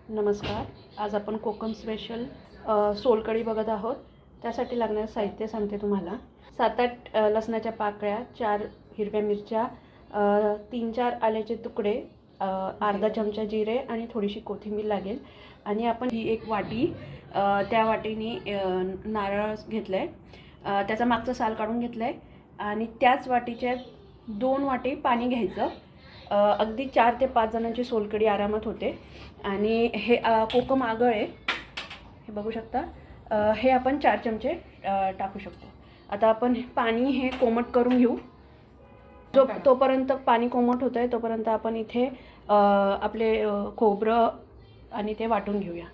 नमस्कार. आज आपण कोकम स्पेशल सोलकढी बघत आहोत. त्यासाठी लागणारे साहित्य सांगते तुम्हाला. 7-8 लसणाच्या पाकळ्या, 4 हिरव्या मिरच्या, 3-4 आल्याचे तुकडे, अर्धा चमचा जिरे आणि थोडीशी कोथिंबीर लागेल. आणि आपण ही एक वाटी, त्या वाटीने नारळ घेतलं आहे, त्याचा मागचा साल काढून घेतलं आहे. आणि त्याच वाटीच्या 2 वाटी पाणी घ्यायचं. अगदी 4 ते 5 जणांची सोलकढी आरामात होते. आणि हे कोकम आगळ आहे, हे बघू शकता. हे आपण 4 चमचे टाकू शकतो. आता आपण पाणी हे कोमट करून घेऊ. तोपर्यंत पाणी कोमट होतं आहे तोपर्यंत आपण इथे आपले खोबरं आणि ते वाटून घेऊया.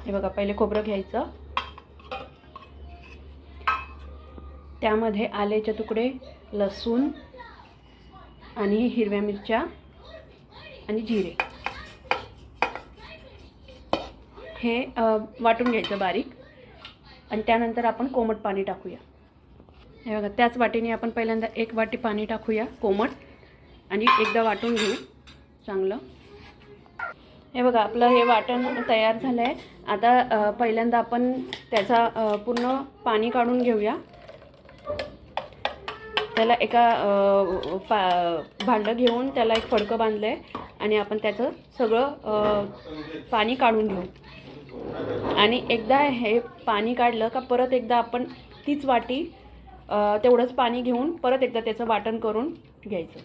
हे बघा, पहिले खोबरं घ्यायचं, त्यामध्ये आल्याचे तुकडे, लसूण आणि हिरव्या मिरच्या आणि जिरे हे वाटून घ्यायचं बारीक. आणि त्यानंतर आपण कोमट पाणी टाकूया. हे बघा, त्याच वाटीने आपण पहिल्यांदा 1 वाटी पाणी टाकूया कोमट आणि एकदा वाटून घेऊ चांगलं. हे बघा, आपलं हे वाटण तयार झालं आहे. आता पहिल्यांदा आपण त्याचा पूर्ण पाणी काढून घेऊया. त्याला एका भांडं घेऊन त्याला एक फडकं बांधलं आहे आणि आपण त्याचं सगळं पाणी काढून घेऊ. आणि एकदा हे पाणी काढलं का परत एकदा आपण तीच वाटी तेवढंच पाणी घेऊन परत एकदा त्याचं वाटण करून घ्यायचं.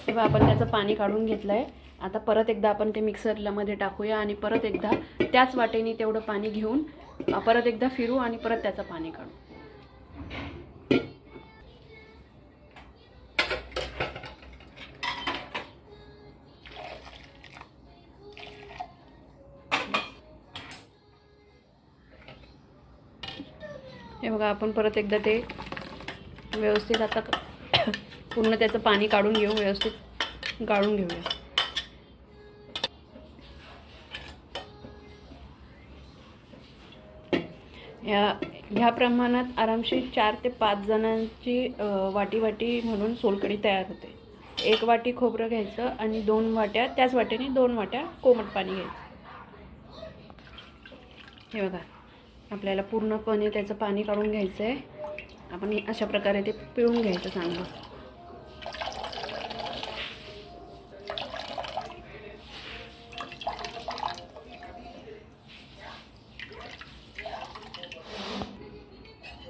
तेव्हा आपण त्याचं पाणी काढून घेतलं आहे. आता परत एकदा आपण ते मिक्सरमध्ये टाकूया आणि परत एकदा त्याच वाटेने तेवढं पाणी घेऊन परत एकदा फिरू आणि परत त्याचं पाणी काढू. हे बघा, आपण परत एकदा ते व्यवस्थित आता पूर्ण त्याचं पाणी काढून घेऊ, व्यवस्थित गाळून घेऊया. ह्या प्रमाणात आरामशीर 4 ते 5 जणांची वाटी म्हणून सोलकढी तयार होते. 1 वाटी खोबरं घ्यायचं आणि 2 वाट्या त्याच वाटीने 2 वाट्या कोमट पाणी घ्यायचं. हे बघा, आपल्याला पूर्णपणे त्याचं पाणी काढून घ्यायचं आहे. आपण अशा प्रकारे ते पिळून घ्यायचं चांगलं.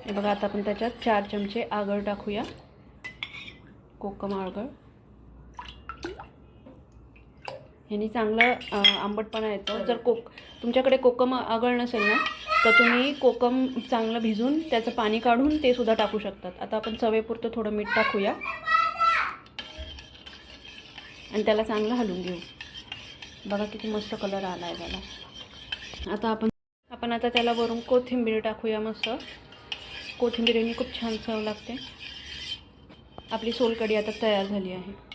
हे बघा, आता आपण त्याच्यात 4 चमचे आगळ टाकूया, कोकम आगळ. ह्यानी चांगलं आंबटपणा येतो. जर तुमच्याकडे कोकम आगळ नसेल ना, तर तुम्ही कोकम चांगलं भिजून त्याचं पाणी काढून ते सुद्धा टाकू शकतात. आता आपण चवेपुरतं थोडं मीठ टाकूया आणि त्याला चांगलं हलवून घेऊ. बघा किती मस्त कलर आला आहे त्याला. आता आपण त्याला वरून कोथिंबीर टाकूया. मस्त कोथिंबीरीने खूप छान चव लागते. आपली सोलकढी आता तयार झाली आहे.